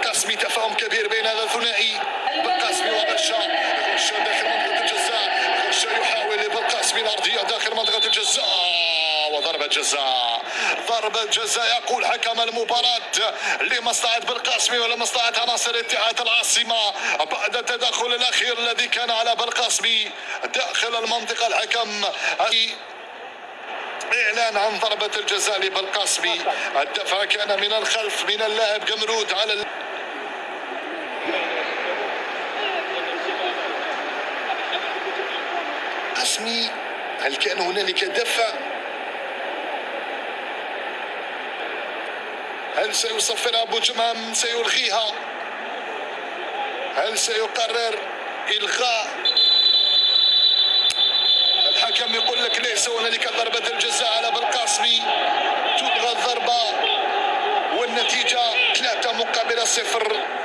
بالقاسمي، تفاهم كبير بين هذا الثنائي بالقاسمي وغشة. غشة داخل منطقة الجزاء، غشة يحاول بالقاسمي الأرضية داخل منطقة الجزاء وضربة جزاء. ضربة جزاء يقول حكم المباراة لمصلحة بالقاسمي ولمصلحة عناصر اتحاد العاصمة بعد التدخل الأخير الذي كان على بالقاسمي داخل المنطقة. الحكم إعلان عن ضربة الجزاء لبالقاسمي. الدفع كان من الخلف من اللاعب جمرود على القاسمي. هل كان هنالك دفع؟ هل سيصفر أبو جمام؟ سيلغيها؟ هل سيقرر إلغاء؟ الحكم يقول لك ليس هنالك ضربة الجزاء على بالقاسمي. تلغى الضربة والنتيجة 3-0.